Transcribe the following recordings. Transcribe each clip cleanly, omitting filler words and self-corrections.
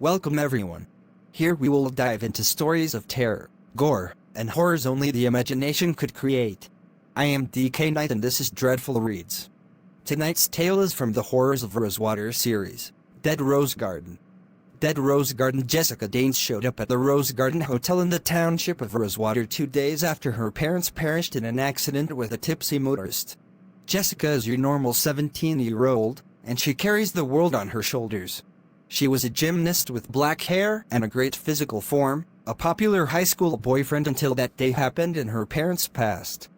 Welcome everyone. Here we will dive into stories of terror, gore, and horrors only the imagination could create. I am DK Knight and this is Dreadful Reads. Tonight's tale is from the Horrors of Rosewater series, Dead Rose Garden. Dead Rose Garden. Jessica Dane showed up at the Rose Garden Hotel in the township of Rosewater 2 days after her parents perished in an accident with a tipsy motorist. Jessica is your normal 17-year-old, and she carries the world on her shoulders. She was a gymnast with black hair and a great physical form, a popular high school boyfriend until that day happened and her parents passed.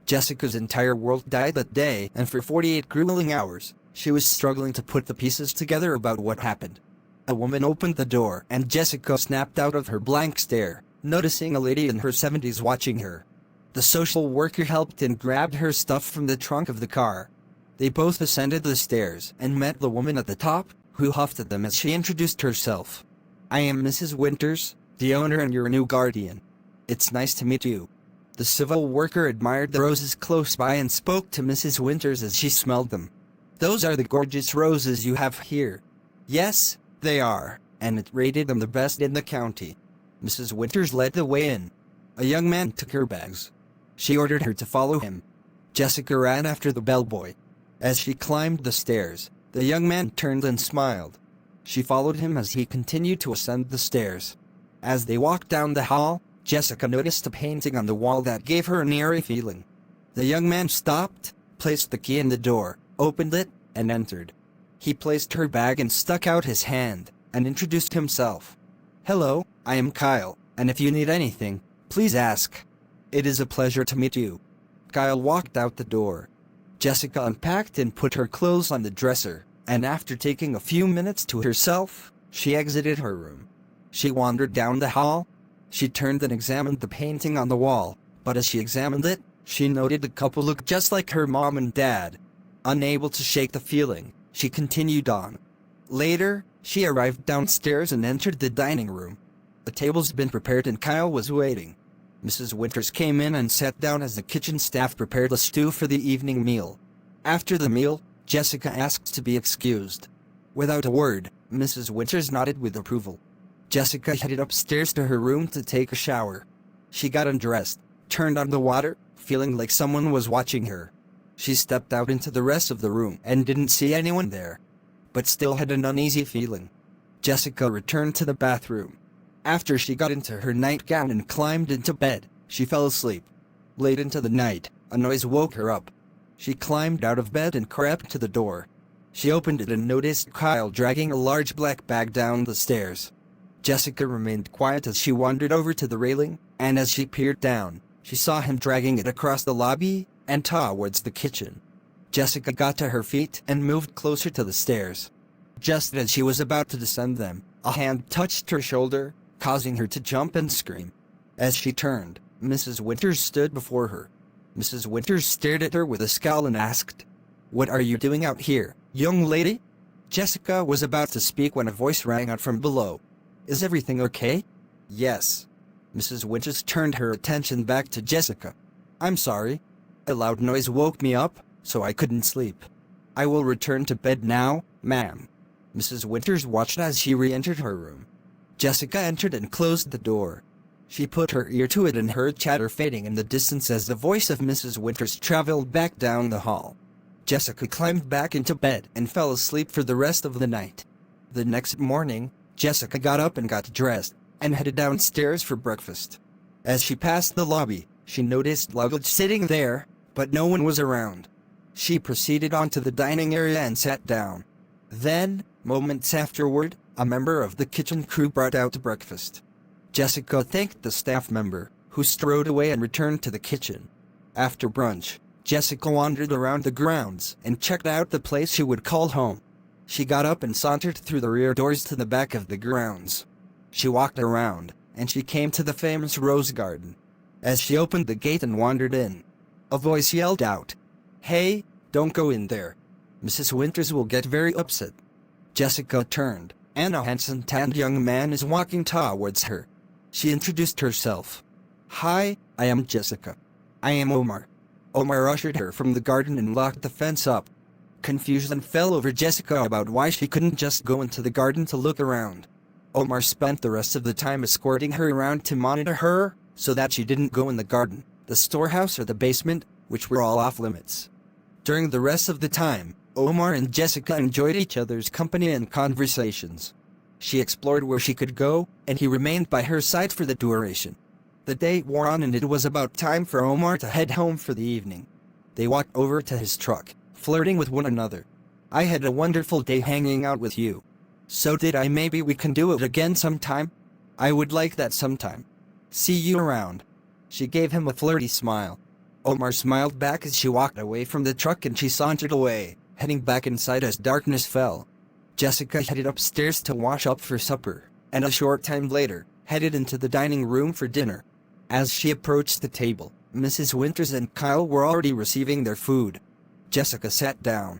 Jessica's entire world died that day, and for 48 grueling hours, she was struggling to put the pieces together about what happened. A woman opened the door, and Jessica snapped out of her blank stare, noticing a lady in her 70s watching her. The social worker helped and grabbed her stuff from the trunk of the car. They both ascended the stairs and met the woman at the top, who huffed at them as she introduced herself. "I am Mrs. Winters, the owner and your new guardian. It's nice to meet you." The civil worker admired the roses close by and spoke to Mrs. Winters as she smelled them. "Those are the gorgeous roses you have here." "Yes, they are, and it rated them the best in the county." Mrs. Winters led the way in. A young man took her bags. She ordered her to follow him. Jessica ran after the bellboy. As she climbed the stairs, the young man turned and smiled. She followed him as he continued to ascend the stairs. As they walked down the hall, Jessica noticed a painting on the wall that gave her an eerie feeling. The young man stopped, placed the key in the door, opened it, and entered. He placed her bag and stuck out his hand, and introduced himself. "Hello, I am Kyle, and if you need anything, please ask. It is a pleasure to meet you." Kyle walked out the door. Jessica unpacked and put her clothes on the dresser, and after taking a few minutes to herself, she exited her room. She wandered down the hall. She turned and examined the painting on the wall, but as she examined it, she noted the couple looked just like her mom and dad. Unable to shake the feeling, she continued on. Later, she arrived downstairs and entered the dining room. The tables had been prepared and Kyle was waiting. Mrs. Winters came in and sat down as the kitchen staff prepared a stew for the evening meal. After the meal, Jessica asked to be excused. Without a word, Mrs. Winters nodded with approval. Jessica headed upstairs to her room to take a shower. She got undressed, turned on the water, feeling like someone was watching her. She stepped out into the rest of the room and didn't see anyone there, but still had an uneasy feeling. Jessica returned to the bathroom. After she got into her nightgown and climbed into bed, she fell asleep. Late into the night, a noise woke her up. She climbed out of bed and crept to the door. She opened it and noticed Kyle dragging a large black bag down the stairs. Jessica remained quiet as she wandered over to the railing, and as she peered down, she saw him dragging it across the lobby and towards the kitchen. Jessica got to her feet and moved closer to the stairs. Just as she was about to descend them, a hand touched her shoulder, causing her to jump and scream. As she turned, Mrs. Winters stood before her. Mrs. Winters stared at her with a scowl and asked, "What are you doing out here, young lady?" Jessica was about to speak when a voice rang out from below. "Is everything okay?" "Yes." Mrs. Winters turned her attention back to Jessica. "I'm sorry. A loud noise woke me up, so I couldn't sleep. I will return to bed now, ma'am." Mrs. Winters watched as she re-entered her room. Jessica entered and closed the door. She put her ear to it and heard chatter fading in the distance as the voice of Mrs. Winters traveled back down the hall. Jessica climbed back into bed and fell asleep for the rest of the night. The next morning, Jessica got up and got dressed, and headed downstairs for breakfast. As she passed the lobby, she noticed luggage sitting there, but no one was around. She proceeded on to the dining area and sat down. Then, moments afterward, a member of the kitchen crew brought out breakfast. Jessica thanked the staff member, who strode away and returned to the kitchen. After brunch, Jessica wandered around the grounds and checked out the place she would call home. She got up and sauntered through the rear doors to the back of the grounds. She walked around, and she came to the famous rose garden. As she opened the gate and wandered in, a voice yelled out, "Hey, don't go in there. Mrs. Winters will get very upset." Jessica turned, and a handsome tanned young man is walking towards her. She introduced herself. "Hi, I am Jessica. I am Omar." Omar ushered her from the garden and locked the fence up. Confusion fell over Jessica about why she couldn't just go into the garden to look around. Omar spent the rest of the time escorting her around to monitor her, so that she didn't go in the garden, the storehouse or the basement, which were all off limits. During the rest of the time, Omar and Jessica enjoyed each other's company and conversations. She explored where she could go, and he remained by her side for the duration. The day wore on and it was about time for Omar to head home for the evening. They walked over to his truck, flirting with one another. "I had a wonderful day hanging out with you." "So did I. Maybe we can do it again sometime?" "I would like that sometime. See you around." She gave him a flirty smile. Omar smiled back as she walked away from the truck and she sauntered away, heading back inside as darkness fell. Jessica headed upstairs to wash up for supper, and a short time later, headed into the dining room for dinner. As she approached the table, Mrs. Winters and Kyle were already receiving their food. Jessica sat down.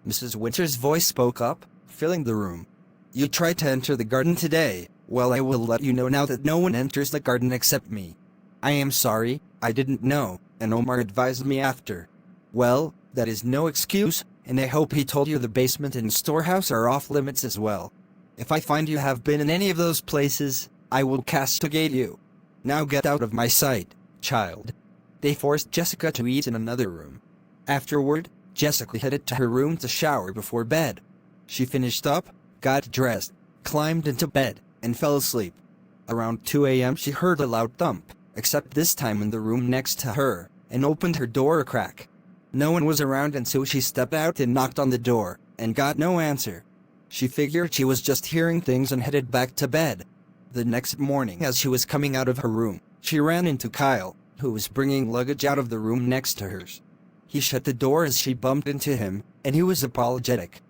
Mrs. Winters' voice spoke up, filling the room. "You tried to enter the garden today. Well, I will let you know now that no one enters the garden except me." "I am sorry, I didn't know, and Omar advised me after." "Well, that is no excuse, and I hope he told you the basement and storehouse are off limits as well. If I find you have been in any of those places, I will castigate you. Now get out of my sight, child." They forced Jessica to eat in another room. Afterward, Jessica headed to her room to shower before bed. She finished up, got dressed, climbed into bed, and fell asleep. Around 2 a.m. she heard a loud thump, except this time in the room next to her, and opened her door a crack. No one was around, and so she stepped out and knocked on the door, and got no answer. She figured she was just hearing things and headed back to bed. The next morning, as she was coming out of her room, she ran into Kyle, who was bringing luggage out of the room next to hers. He shut the door as she bumped into him, and he was apologetic.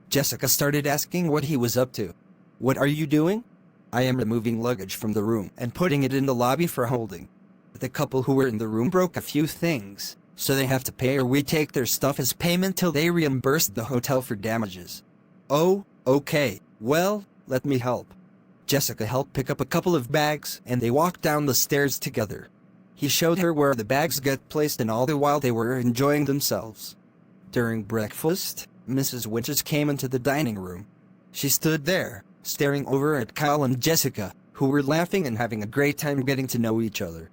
Jessica started asking what he was up to. "What are you doing?" "I am removing luggage from the room and putting it in the lobby for holding. The couple who were in the room broke a few things, so they have to pay, or we take their stuff as payment till they reimburse the hotel for damages." "Oh, okay, well, let me help." Jessica helped pick up a couple of bags, and they walked down the stairs together. He showed her where the bags get placed, and all the while they were enjoying themselves. During breakfast, Mrs. Winters came into the dining room. She stood there, staring over at Kyle and Jessica, who were laughing and having a great time getting to know each other.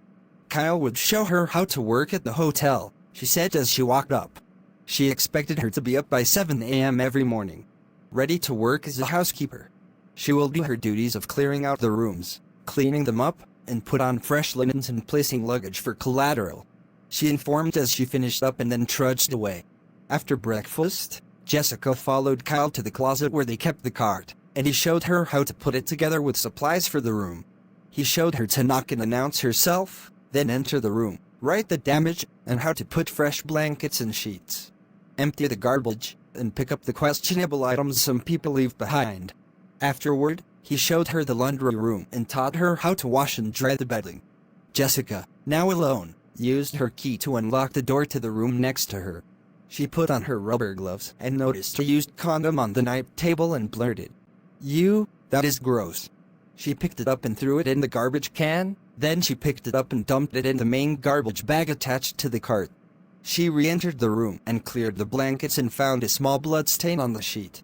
Kyle would show her how to work at the hotel, she said as she walked up. She expected her to be up by 7 a.m. every morning, ready to work as a housekeeper. She will do her duties of clearing out the rooms, cleaning them up, and put on fresh linens and placing luggage for collateral. She informed as she finished up and then trudged away. After breakfast, Jessica followed Kyle to the closet where they kept the cart, and he showed her how to put it together with supplies for the room. He showed her to knock and announce herself, then enter the room, write the damage, and how to put fresh blankets and sheets. Empty the garbage, and pick up the questionable items some people leave behind. Afterward, he showed her the laundry room and taught her how to wash and dry the bedding. Jessica, now alone, used her key to unlock the door to the room next to her. She put on her rubber gloves and noticed a used condom on the night table and blurted, "That is gross." She picked it up and threw it in the garbage can, then she picked it up and dumped it in the main garbage bag attached to the cart. She re-entered the room and cleared the blankets and found a small blood stain on the sheet.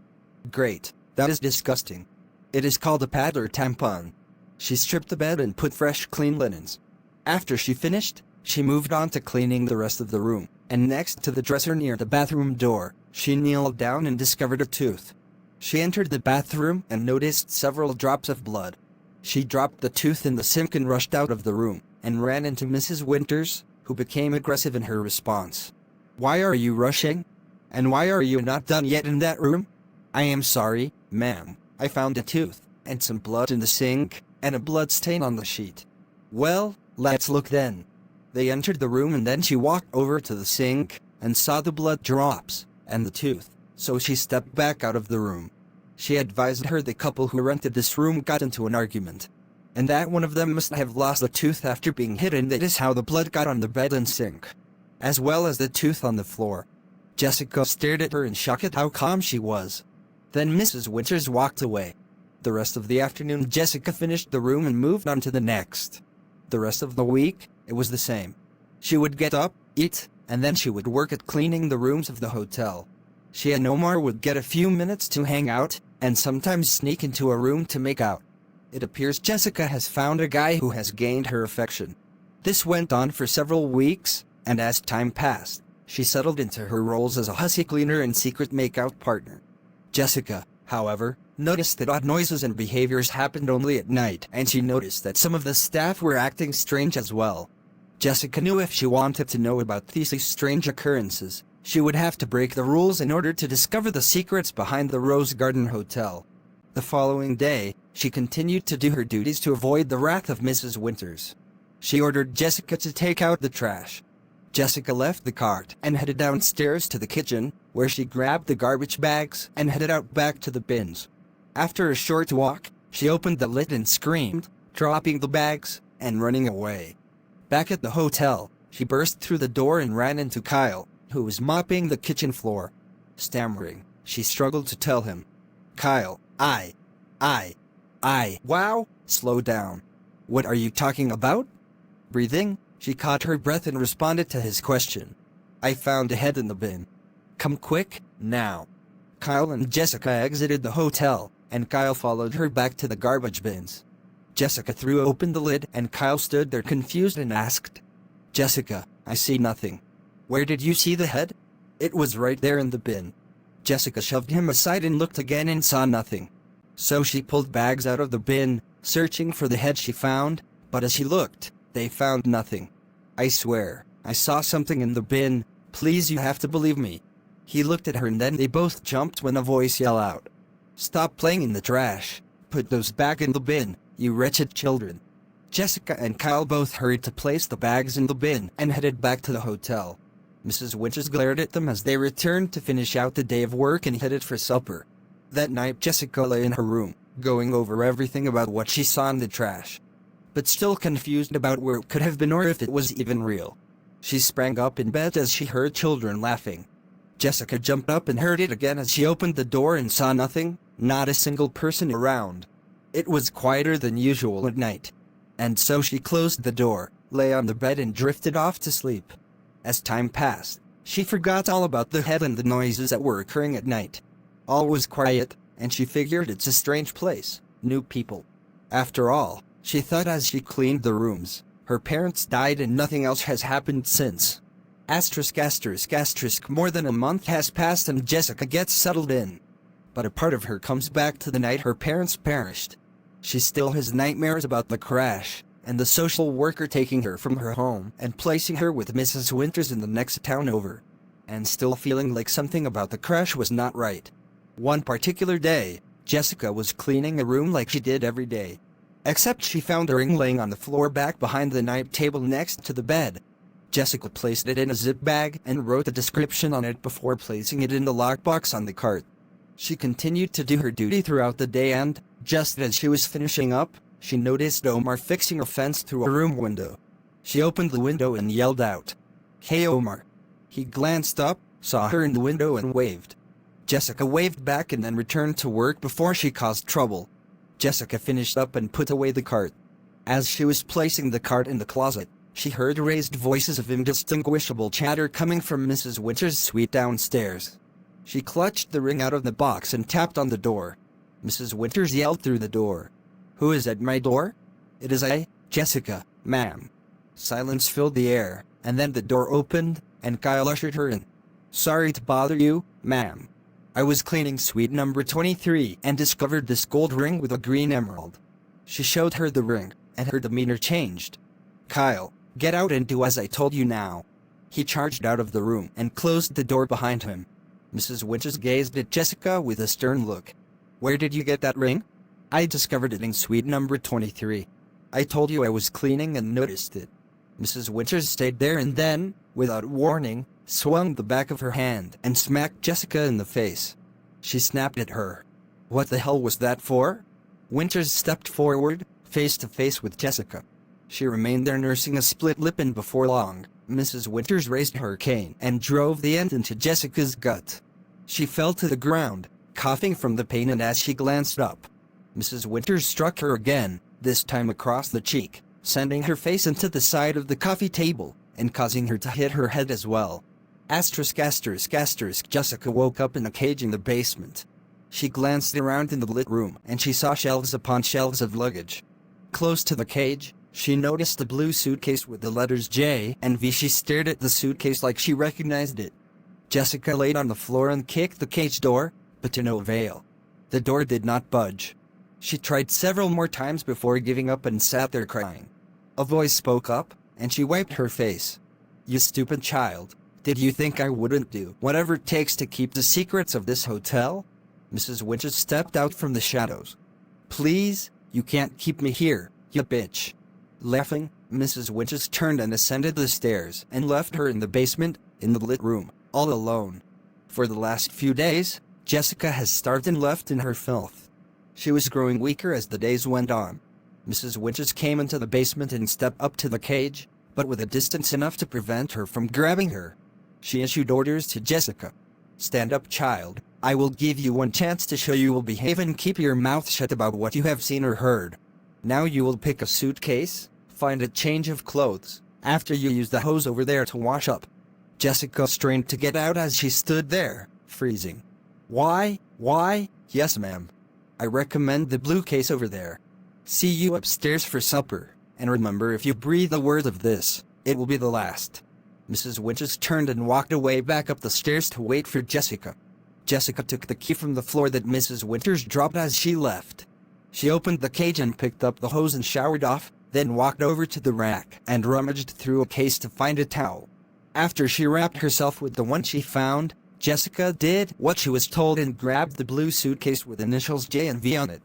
"Great, that is disgusting. It is called a pad or tampon." She stripped the bed and put fresh clean linens. After she finished, she moved on to cleaning the rest of the room, and next to the dresser near the bathroom door, she kneeled down and discovered a tooth. She entered the bathroom and noticed several drops of blood. She dropped the tooth in the sink and rushed out of the room, and ran into Mrs. Winters, who became aggressive in her response. "Why are you rushing? And why are you not done yet in that room?" "I am sorry, ma'am. I found a tooth, and some blood in the sink, and a blood stain on the sheet." "Well, let's look then." They entered the room and then she walked over to the sink, and saw the blood drops, and the tooth, so she stepped back out of the room. She advised her the couple who rented this room got into an argument, and that one of them must have lost a tooth after being hit, and that is how the blood got on the bed and sink, as well as the tooth on the floor. Jessica stared at her in shock at how calm she was. Then Mrs. Winters walked away. The rest of the afternoon Jessica finished the room and moved on to the next. The rest of the week, it was the same. She would get up, eat, and then she would work at cleaning the rooms of the hotel. She and Omar would get a few minutes to hang out, and sometimes sneak into a room to make out. It appears Jessica has found a guy who has gained her affection. This went on for several weeks, and as time passed, she settled into her roles as a hussy cleaner and secret makeout partner. Jessica, however, noticed that odd noises and behaviors happened only at night, and she noticed that some of the staff were acting strange as well. Jessica knew if she wanted to know about these strange occurrences, she would have to break the rules in order to discover the secrets behind the Rose Garden Hotel. The following day, she continued to do her duties to avoid the wrath of Mrs. Winters. She ordered Jessica to take out the trash. Jessica left the cart and headed downstairs to the kitchen, where she grabbed the garbage bags and headed out back to the bins. After a short walk, she opened the lid and screamed, dropping the bags and running away. Back at the hotel, she burst through the door and ran into Kyle, who was mopping the kitchen floor. Stammering, she struggled to tell him, "Kyle, wow, slow down. What are you talking about?" Breathing, she caught her breath and responded to his question. "I found a head in the bin. Come quick, now." Kyle and Jessica exited the hotel, and Kyle followed her back to the garbage bins. Jessica threw open the lid and Kyle stood there confused and asked, "Jessica, I see nothing. Where did you see the head?" "It was right there in the bin." Jessica shoved him aside and looked again and saw nothing. So she pulled bags out of the bin, searching for the head she found, but as she looked, they found nothing. "I swear, I saw something in the bin, please you have to believe me." He looked at her and then they both jumped when a voice yelled out, "Stop playing in the trash. Put those back in the bin, you wretched children." Jessica and Kyle both hurried to place the bags in the bin and headed back to the hotel. Mrs. Winters glared at them as they returned to finish out the day of work and headed for supper. That night Jessica lay in her room, going over everything about what she saw in the trash, but still confused about where it could have been or if it was even real. She sprang up in bed as she heard children laughing. Jessica jumped up and heard it again as she opened the door and saw nothing, not a single person around. It was quieter than usual at night. And so she closed the door, lay on the bed and drifted off to sleep. As time passed, she forgot all about the head and the noises that were occurring at night. All was quiet, and she figured it's a strange place, new people. After all, she thought as she cleaned the rooms, her parents died and nothing else has happened since. More than a month has passed and Jessica gets settled in. But a part of her comes back to the night her parents perished. She still has nightmares about the crash, and the social worker taking her from her home and placing her with Mrs. Winters in the next town over. And still feeling like something about the crash was not right. One particular day, Jessica was cleaning a room like she did every day. Except she found a ring laying on the floor back behind the night table next to the bed. Jessica placed it in a zip bag and wrote a description on it before placing it in the lockbox on the cart. She continued to do her duty throughout the day and, just as she was finishing up, she noticed Omar fixing a fence through a room window. She opened the window and yelled out, "Hey Omar." He glanced up, saw her in the window and waved. Jessica waved back and then returned to work before she caused trouble. Jessica finished up and put away the cart. As she was placing the cart in the closet, she heard raised voices of indistinguishable chatter coming from Mrs. Winters' suite downstairs. She clutched the ring out of the box and tapped on the door. Mrs. Winters yelled through the door, "Who is at my door?" "It is I, Jessica, ma'am." Silence filled the air, and then the door opened, and Kyle ushered her in. "Sorry to bother you, ma'am. I was cleaning suite number 23 and discovered this gold ring with a green emerald." She showed her the ring, and her demeanor changed. "Kyle, get out and do as I told you now." He charged out of the room and closed the door behind him. Mrs. Winters gazed at Jessica with a stern look. "Where did you get that ring?" "I discovered it in suite number 23. I told you I was cleaning and noticed it." Mrs. Winters stayed there and then, without warning, swung the back of her hand and smacked Jessica in the face. She snapped at her. "What the hell was that for?" Winters stepped forward, face to face with Jessica. She remained there nursing a split lip, and before long, Mrs. Winters raised her cane and drove the end into Jessica's gut. She fell to the ground, coughing from the pain, and as she glanced up, Mrs. Winters struck her again, this time across the cheek, sending her face into the side of the coffee table, and causing her to hit her head as well. Jessica woke up in a cage in the basement. She glanced around in the lit room and she saw shelves upon shelves of luggage. Close to the cage, she noticed the blue suitcase with the letters J and V. She stared at the suitcase like she recognized it. Jessica laid on the floor and kicked the cage door, but to no avail. The door did not budge. She tried several more times before giving up and sat there crying. A voice spoke up, and she wiped her face. "You stupid child, did you think I wouldn't do whatever it takes to keep the secrets of this hotel?" Mrs. Winters stepped out from the shadows. "Please, you can't keep me here, you bitch." Laughing, Mrs. Winters turned and ascended the stairs and left her in the basement, in the lit room, all alone. For the last few days, Jessica has starved and left in her filth. She was growing weaker as the days went on. Mrs. Winters came into the basement and stepped up to the cage, but with a distance enough to prevent her from grabbing her. She issued orders to Jessica. "Stand up, child. I will give you one chance to show you will behave and keep your mouth shut about what you have seen or heard. Now you will pick a suitcase, find a change of clothes, after you use the hose over there to wash up." Jessica strained to get out as she stood there, freezing. Why, yes ma'am. I recommend the blue case over there. See you upstairs for supper, and remember, if you breathe a word of this, it will be the last." Mrs. Winters turned and walked away back up the stairs to wait for Jessica. Jessica took the key from the floor that Mrs. Winters dropped as she left. She opened the cage and picked up the hose and showered off, then walked over to the rack and rummaged through a case to find a towel. After she wrapped herself with the one she found, Jessica did what she was told and grabbed the blue suitcase with initials J and V on it.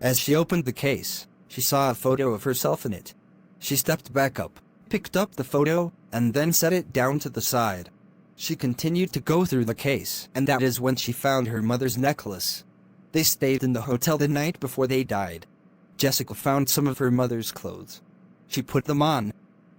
As she opened the case, she saw a photo of herself in it. She stepped back up, picked up the photo, and then set it down to the side. She continued to go through the case, and that is when she found her mother's necklace. They stayed in the hotel the night before they died. Jessica found some of her mother's clothes. She put them on,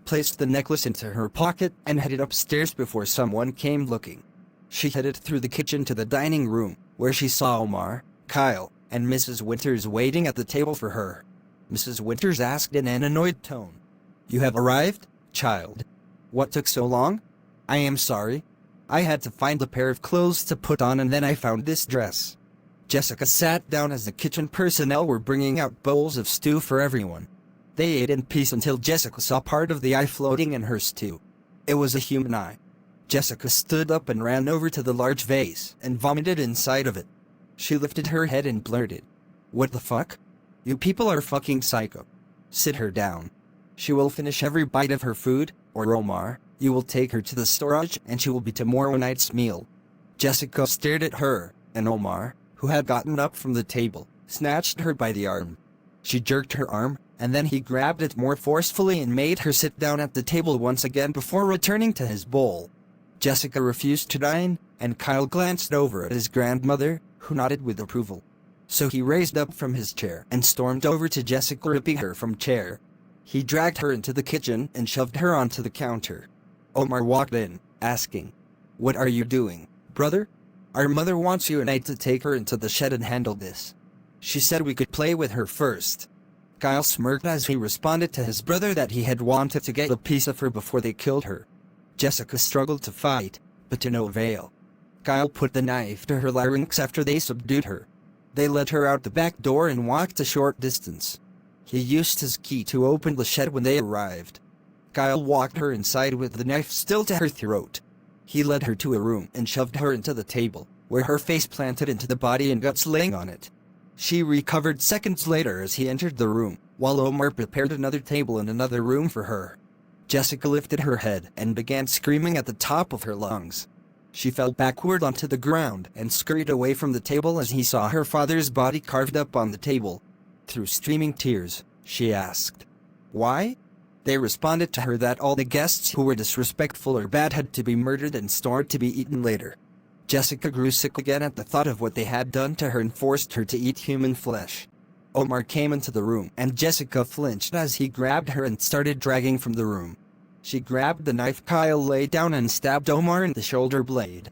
placed the necklace into her pocket, and headed upstairs before someone came looking. She headed through the kitchen to the dining room, where she saw Omar, Kyle, and Mrs. Winters waiting at the table for her. Mrs. Winters asked in an annoyed tone, "You have arrived, child? What took so long? I am sorry. I had to find a pair of clothes to put on and then I found this dress." Jessica sat down as the kitchen personnel were bringing out bowls of stew for everyone. They ate in peace until Jessica saw part of the eye floating in her stew. It was a human eye. Jessica stood up and ran over to the large vase and vomited inside of it. She lifted her head and blurted, "What the fuck? You people are fucking psycho. Sit her down. She will finish every bite of her food, or Omar, you will take her to the storage and she will be tomorrow night's meal." Jessica stared at her, and Omar, who had gotten up from the table, snatched her by the arm. She jerked her arm, and then he grabbed it more forcefully and made her sit down at the table once again before returning to his bowl. Jessica refused to dine, and Kyle glanced over at his grandmother, who nodded with approval. So he raised up from his chair and stormed over to Jessica, ripping her from chair. He dragged her into the kitchen and shoved her onto the counter. Omar walked in, asking, "What are you doing, brother? Our mother wants you and I to take her into the shed and handle this. She said we could play with her first." Kyle smirked as he responded to his brother that he had wanted to get a piece of her before they killed her. Jessica struggled to fight, but to no avail. Kyle put the knife to her larynx after they subdued her. They led her out the back door and walked a short distance. He used his key to open the shed when they arrived. Kyle walked her inside with the knife still to her throat. He led her to a room and shoved her into the table, where her face planted into the body and guts laying on it. She recovered seconds later as he entered the room, while Omar prepared another table in another room for her. Jessica lifted her head and began screaming at the top of her lungs. She fell backward onto the ground and scurried away from the table as he saw her father's body carved up on the table. Through streaming tears, she asked, "Why?" They responded to her that all the guests who were disrespectful or bad had to be murdered and stored to be eaten later. Jessica grew sick again at the thought of what they had done to her and forced her to eat human flesh. Omar came into the room and Jessica flinched as he grabbed her and started dragging from the room. She grabbed the knife Kyle laid down and stabbed Omar in the shoulder blade.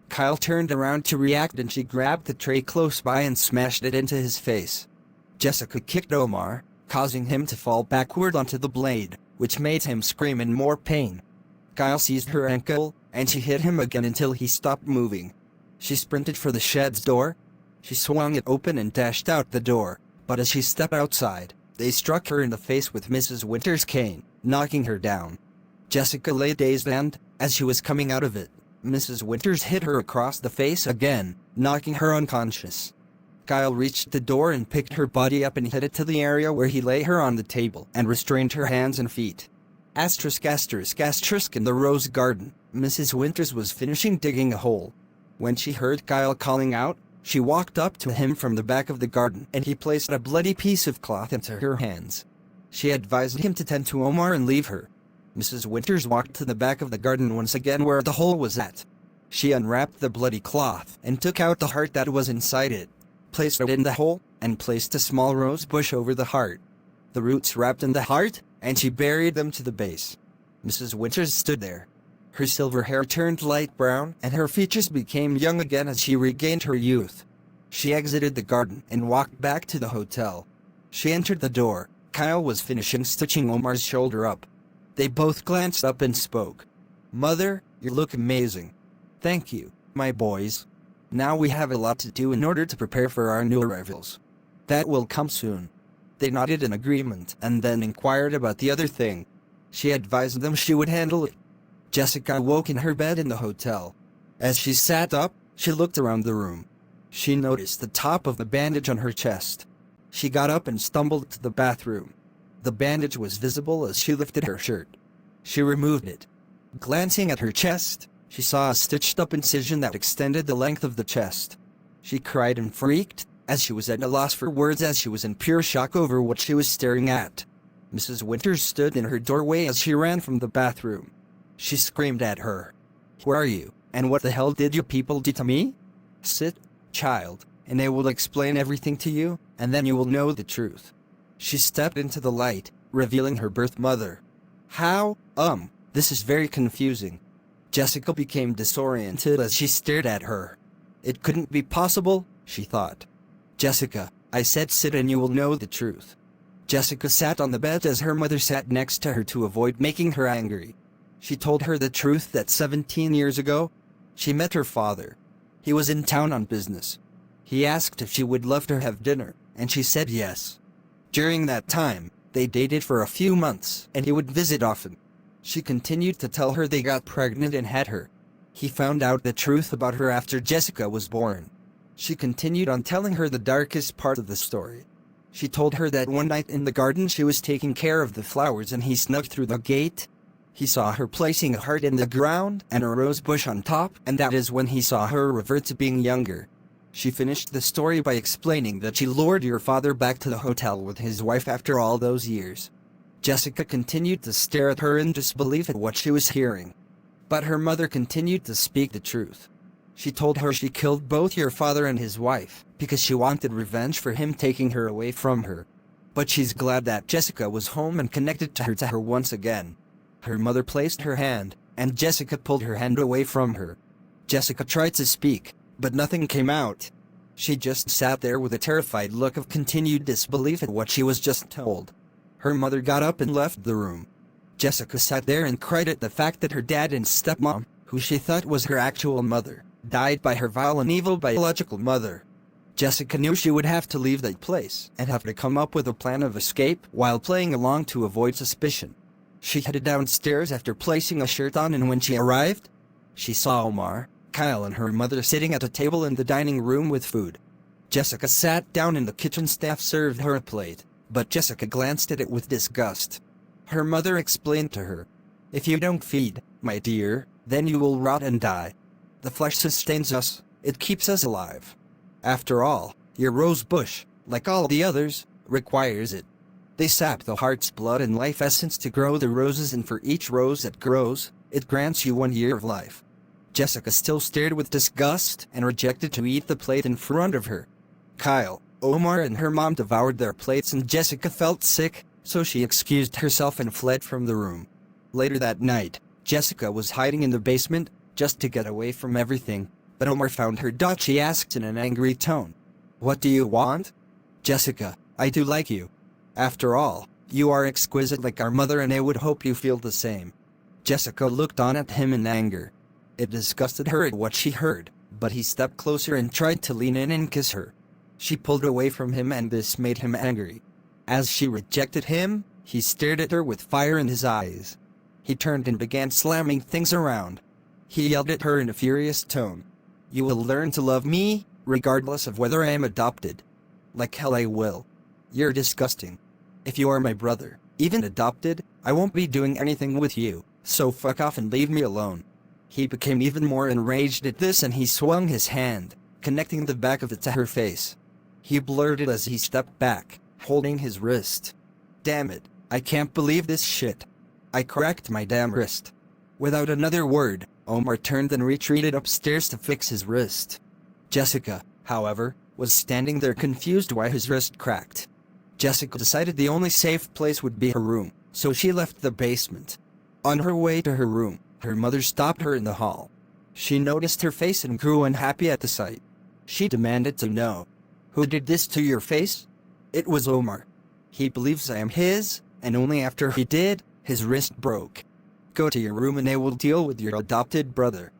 Kyle turned around to react and she grabbed the tray close by and smashed it into his face. Jessica kicked Omar, causing him to fall backward onto the blade, which made him scream in more pain. Kyle seized her ankle, and she hit him again until he stopped moving. She sprinted for the shed's door. She swung it open and dashed out the door, but as she stepped outside, they struck her in the face with Mrs. Winter's cane, knocking her down. Jessica lay dazed and, as she was coming out of it, Mrs. Winters hit her across the face again, knocking her unconscious. Kyle reached the door and picked her body up and headed to the area where he lay her on the table and restrained her hands and feet. Asterisk in the rose garden, Mrs. Winters was finishing digging a hole. When she heard Kyle calling out, she walked up to him from the back of the garden and he placed a bloody piece of cloth into her hands. She advised him to tend to Omar and leave her. Mrs. Winters walked to the back of the garden once again where the hole was at. She unwrapped the bloody cloth and took out the heart that was inside it, placed it in the hole, and placed a small rose bush over the heart. The roots wrapped in the heart, and she buried them to the base. Mrs. Winters stood there. Her silver hair turned light brown, and her features became young again as she regained her youth. She exited the garden and walked back to the hotel. She entered the door. Kyle was finishing stitching Omar's shoulder up. They both glanced up and spoke. "Mother, you look amazing." "Thank you, my boys. Now we have a lot to do in order to prepare for our new arrivals. That will come soon." They nodded in agreement and then inquired about the other thing. She advised them she would handle it. Jessica awoke in her bed in the hotel. As she sat up, she looked around the room. She noticed the top of the bandage on her chest. She got up and stumbled to the bathroom. The bandage was visible as she lifted her shirt. She removed it. Glancing at her chest, she saw a stitched-up incision that extended the length of the chest. She cried and freaked, as she was at a loss for words as she was in pure shock over what she was staring at. Mrs. Winters stood in her doorway as she ran from the bathroom. She screamed at her. "Who are you, and what the hell did you people do to me? Sit, child, and I will explain everything to you, and then you will know the truth." She stepped into the light, revealing her birth mother. "How? This is very confusing." Jessica became disoriented as she stared at her. It couldn't be possible, she thought. "Jessica, I said sit and you will know the truth." Jessica sat on the bed as her mother sat next to her to avoid making her angry. She told her the truth that 17 years ago, she met her father. He was in town on business. He asked if she would love to have dinner, and she said yes. During that time, they dated for a few months, and he would visit often. She continued to tell her they got pregnant and had her. He found out the truth about her after Jessica was born. She continued on telling her the darkest part of the story. She told her that one night in the garden she was taking care of the flowers and he snuck through the gate. He saw her placing a heart in the ground and a rose bush on top, and that is when he saw her revert to being younger. She finished the story by explaining that she lured your father back to the hotel with his wife after all those years. Jessica continued to stare at her in disbelief at what she was hearing. But her mother continued to speak the truth. She told her she killed both your father and his wife because she wanted revenge for him taking her away from her. But she's glad that Jessica was home and connected to her once again. Her mother placed her hand, and Jessica pulled her hand away from her. Jessica tried to speak, but nothing came out. She just sat there with a terrified look of continued disbelief at what she was just told. Her mother got up and left the room. Jessica sat there and cried at the fact that her dad and stepmom, who she thought was her actual mother, died by her vile and evil biological mother. Jessica knew she would have to leave that place and have to come up with a plan of escape while playing along to avoid suspicion. She headed downstairs after placing a shirt on, and when she arrived, she saw Omar, Kyle and her mother sitting at a table in the dining room with food. Jessica sat down and the kitchen staff served her a plate, but Jessica glanced at it with disgust. Her mother explained to her, "If you don't feed, my dear, then you will rot and die. The flesh sustains us, it keeps us alive. After all, your rose bush, like all the others, requires it. They sap the heart's blood and life essence to grow the roses, and for each rose that grows, it grants you 1 year of life." Jessica still stared with disgust and rejected to eat the plate in front of her. Kyle, Omar and her mom devoured their plates, and Jessica felt sick, so she excused herself and fled from the room. Later that night, Jessica was hiding in the basement, just to get away from everything, but Omar found her. She asked in an angry tone, "What do you want?" "Jessica, I do like you. After all, you are exquisite like our mother, and I would hope you feel the same." Jessica looked on at him in anger. It disgusted her at what she heard, but he stepped closer and tried to lean in and kiss her. She pulled away from him, and this made him angry. As she rejected him, he stared at her with fire in his eyes. He turned and began slamming things around. He yelled at her in a furious tone. "You will learn to love me, regardless of whether I am adopted. Like hell I will. You're disgusting. If you are my brother, even adopted, I won't be doing anything with you, so fuck off and leave me alone." He became even more enraged at this, and he swung his hand, connecting the back of it to her face. He blurted as he stepped back, holding his wrist. "Damn it, I can't believe this shit. I cracked my damn wrist." Without another word, Omar turned and retreated upstairs to fix his wrist. Jessica, however, was standing there confused why his wrist cracked. Jessica decided the only safe place would be her room, so she left the basement. On her way to her room, her mother stopped her in the hall. She noticed her face and grew unhappy at the sight. She demanded to know, "Who did this to your face?" "It was Omar. He believes I am his, and only after he did, his wrist broke. Go to your room and I will deal with your adopted brother.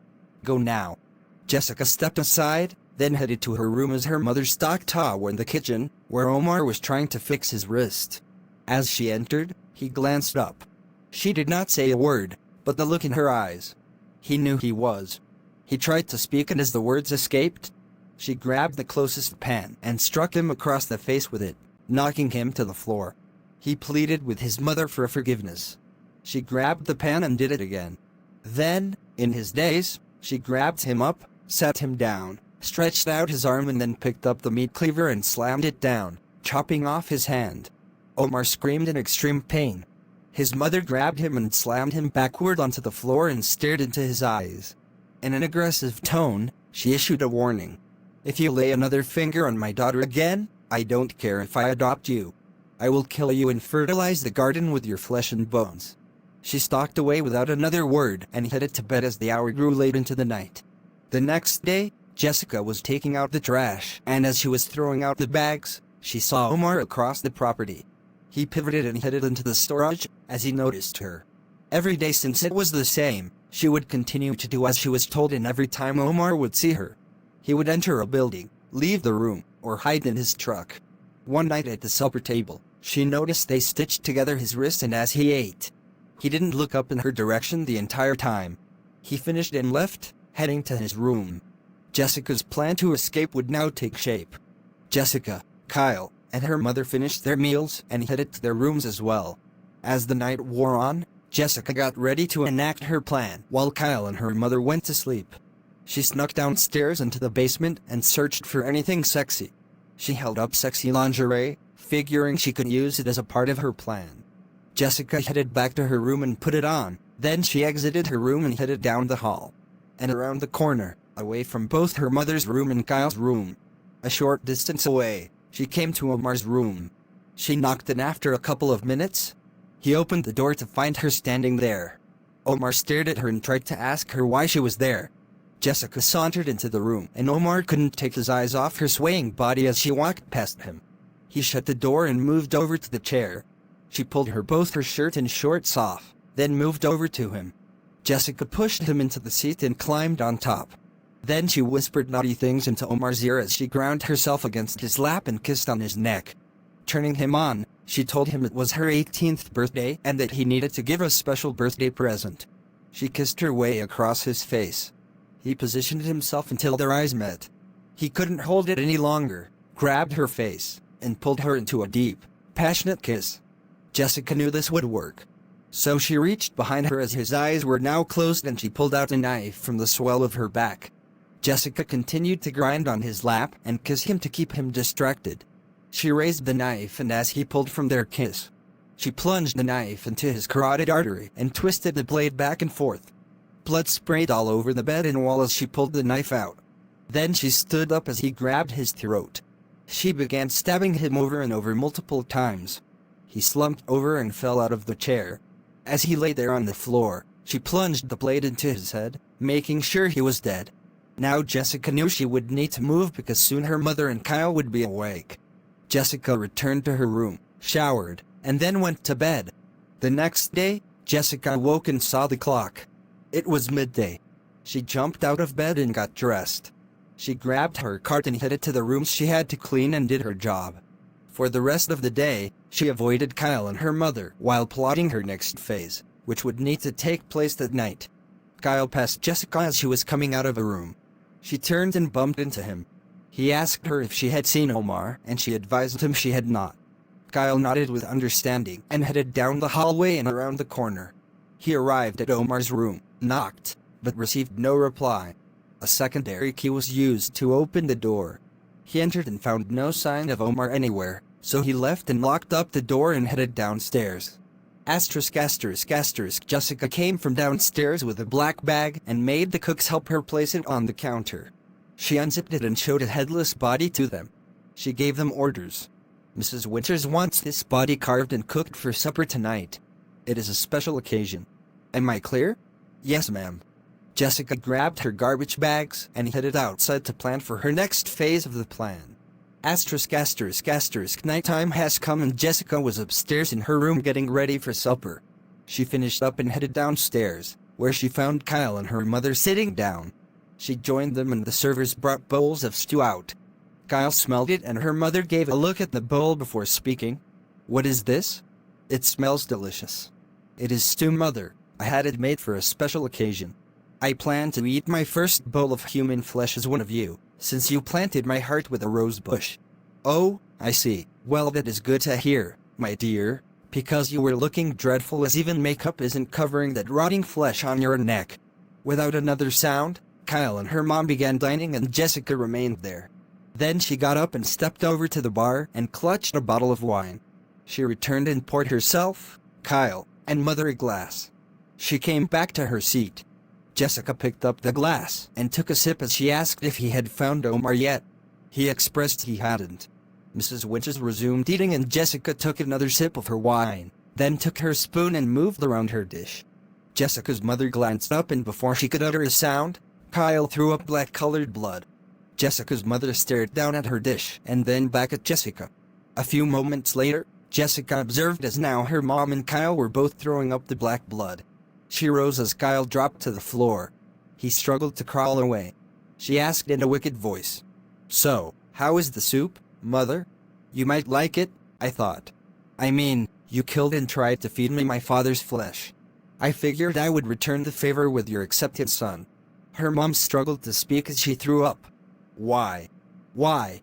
Go now." Jessica stepped aside, then headed to her room as her mother stalked her in the kitchen, where Omar was trying to fix his wrist. As she entered, he glanced up. She did not say a word, but the look in her eyes. He knew he was. He tried to speak, and as the words escaped, she grabbed the closest pan and struck him across the face with it, knocking him to the floor. He pleaded with his mother for forgiveness. She grabbed the pan and did it again. Then, in his daze, she grabbed him up, sat him down, stretched out his arm, and then picked up the meat cleaver and slammed it down, chopping off his hand. Omar screamed in extreme pain. His mother grabbed him and slammed him backward onto the floor and stared into his eyes. In an aggressive tone, she issued a warning. "If you lay another finger on my daughter again, I don't care if I adopt you. I will kill you and fertilize the garden with your flesh and bones." She stalked away without another word and headed to bed as the hour grew late into the night. The next day, Jessica was taking out the trash, and as she was throwing out the bags, she saw Omar across the property. He pivoted and headed into the storage as he noticed her. Every day since it was the same, she would continue to do as she was told, and every time Omar would see her, he would enter a building, leave the room, or hide in his truck. One night at the supper table, she noticed they stitched together his wrist, and as he ate, he didn't look up in her direction the entire time. He finished and left, heading to his room. Jessica's plan to escape would now take shape. Jessica, Kyle, and her mother finished their meals and headed to their rooms as well. As the night wore on, Jessica got ready to enact her plan while Kyle and her mother went to sleep. She snuck downstairs into the basement and searched for anything sexy. She held up sexy lingerie, figuring she could use it as a part of her plan. Jessica headed back to her room and put it on. Then she exited her room and headed down the hall and around the corner, away from both her mother's room and Kyle's room. A short distance away, she came to Omar's room. She knocked, and after a couple of minutes, he opened the door to find her standing there. Omar stared at her and tried to ask her why she was there. Jessica sauntered into the room, and Omar couldn't take his eyes off her swaying body as she walked past him. He shut the door and moved over to the chair. She pulled both her shirt and shorts off, then moved over to him. Jessica pushed him into the seat and climbed on top. Then she whispered naughty things into Omar's ear as she ground herself against his lap and kissed on his neck. Turning him on, she told him it was her 18th birthday and that he needed to give a special birthday present. She kissed her way across his face. He positioned himself until their eyes met. He couldn't hold it any longer, grabbed her face, and pulled her into a deep, passionate kiss. Jessica knew this would work. So she reached behind her as his eyes were now closed, and she pulled out a knife from the swell of her back. Jessica continued to grind on his lap and kiss him to keep him distracted. She raised the knife, and as he pulled from their kiss, she plunged the knife into his carotid artery and twisted the blade back and forth. Blood sprayed all over the bed and wall as she pulled the knife out. Then she stood up as he grabbed his throat. She began stabbing him over and over multiple times. He slumped over and fell out of the chair. As he lay there on the floor, she plunged the blade into his head, making sure he was dead. Now Jessica knew she would need to move because soon her mother and Kyle would be awake. Jessica returned to her room, showered, and then went to bed. The next day, Jessica awoke and saw the clock. It was midday. She jumped out of bed and got dressed. She grabbed her cart and headed to the rooms she had to clean and did her job. For the rest of the day, she avoided Kyle and her mother while plotting her next phase, which would need to take place that night. Kyle passed Jessica as she was coming out of a room. She turned and bumped into him. He asked her if she had seen Omar, and she advised him she had not. Kyle nodded with understanding and headed down the hallway and around the corner. He arrived at Omar's room, knocked, but received no reply. A secondary key was used to open the door. He entered and found no sign of Omar anywhere, so he left and locked up the door and headed downstairs. Jessica came from downstairs with a black bag and made the cooks help her place it on the counter. She unzipped it and showed a headless body to them. She gave them orders. Mrs. Winters wants this body carved and cooked for supper tonight. It is a special occasion. Am I clear? Yes, ma'am. Jessica grabbed her garbage bags and headed outside to plan for her next phase of the plan. Nighttime has come and Jessica was upstairs in her room getting ready for supper. She finished up and headed downstairs, where she found Kyle and her mother sitting down. She joined them and the servers brought bowls of stew out. Kyle smelled it and her mother gave a look at the bowl before speaking. What is this? It smells delicious. It is stew, mother. I had it made for a special occasion. I plan to eat my first bowl of human flesh as one of you, since you planted my heart with a rose bush. Oh, I see. Well, that is good to hear, my dear, because you were looking dreadful as even makeup isn't covering that rotting flesh on your neck. Without another sound, Kyle and her mom began dining and Jessica remained there. Then she got up and stepped over to the bar and clutched a bottle of wine. She returned and poured herself, Kyle, and mother a glass. She came back to her seat. Jessica picked up the glass and took a sip as she asked if he had found Omar yet. He expressed he hadn't. Mrs. Winters resumed eating and Jessica took another sip of her wine, then took her spoon and moved around her dish. Jessica's mother glanced up and before she could utter a sound, Kyle threw up black-colored blood. Jessica's mother stared down at her dish and then back at Jessica. A few moments later, Jessica observed as now her mom and Kyle were both throwing up the black blood. She rose as Kyle dropped to the floor. He struggled to crawl away. She asked in a wicked voice. So, how is the soup, mother? You might like it, I thought. I mean, you killed and tried to feed me my father's flesh. I figured I would return the favor with your accepted son. Her mom struggled to speak as she threw up. Why? Why?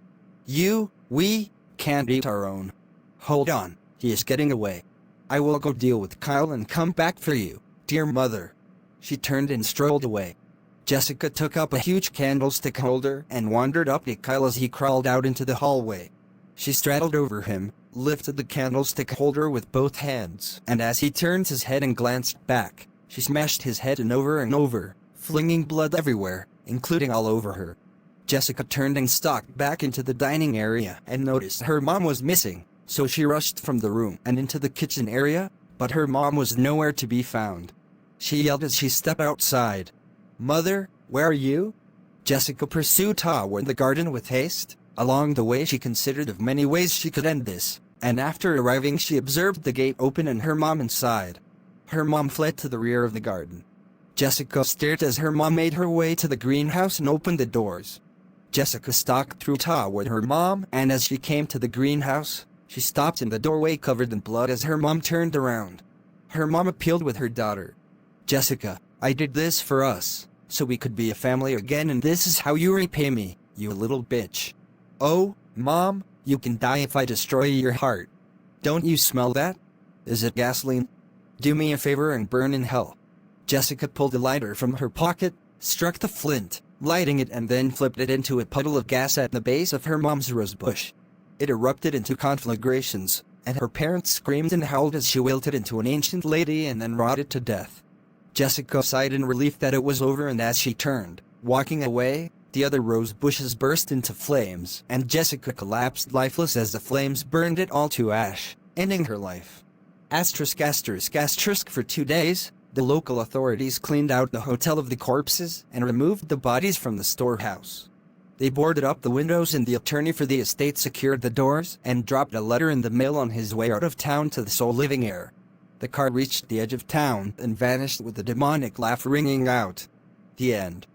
We can't eat our own. Hold on, he is getting away. I will go deal with Kyle and come back for you, dear mother. She turned and strolled away. Jessica took up a huge candlestick holder and wandered up to Kyle as he crawled out into the hallway. She straddled over him, lifted the candlestick holder with both hands, and as he turned his head and glanced back, she smashed his head in over, flinging blood everywhere, including all over her. Jessica turned and stalked back into the dining area and noticed her mom was missing, so she rushed from the room and into the kitchen area, but her mom was nowhere to be found. She yelled as she stepped outside. Mother, where are you? Jessica pursued toward the garden with haste. Along the way she considered of many ways she could end this, and after arriving she observed the gate open and her mom inside. Her mom fled to the rear of the garden. Jessica stared as her mom made her way to the greenhouse and opened the doors. Jessica stalked through toward her mom, and as she came to the greenhouse, she stopped in the doorway covered in blood as her mom turned around. Her mom appealed with her daughter. Jessica, I did this for us, so we could be a family again, and this is how you repay me, you little bitch. Oh, Mom, you can die if I destroy your heart. Don't you smell that? Is it gasoline? Do me a favor and burn in hell. Jessica pulled a lighter from her pocket, struck the flint, lighting it and then flipped it into a puddle of gas at the base of her mom's rose bush. It erupted into conflagrations, and her parents screamed and howled as she wilted into an ancient lady and then rotted to death. Jessica sighed in relief that it was over, and as she turned, walking away, the other rose bushes burst into flames, and Jessica collapsed lifeless as the flames burned it all to ash, ending her life. For 2 days, the local authorities cleaned out the hotel of the corpses and removed the bodies from the storehouse. They boarded up the windows and the attorney for the estate secured the doors and dropped a letter in the mail on his way out of town to the sole living heir. The car reached the edge of town and vanished with a demonic laugh ringing out. The end.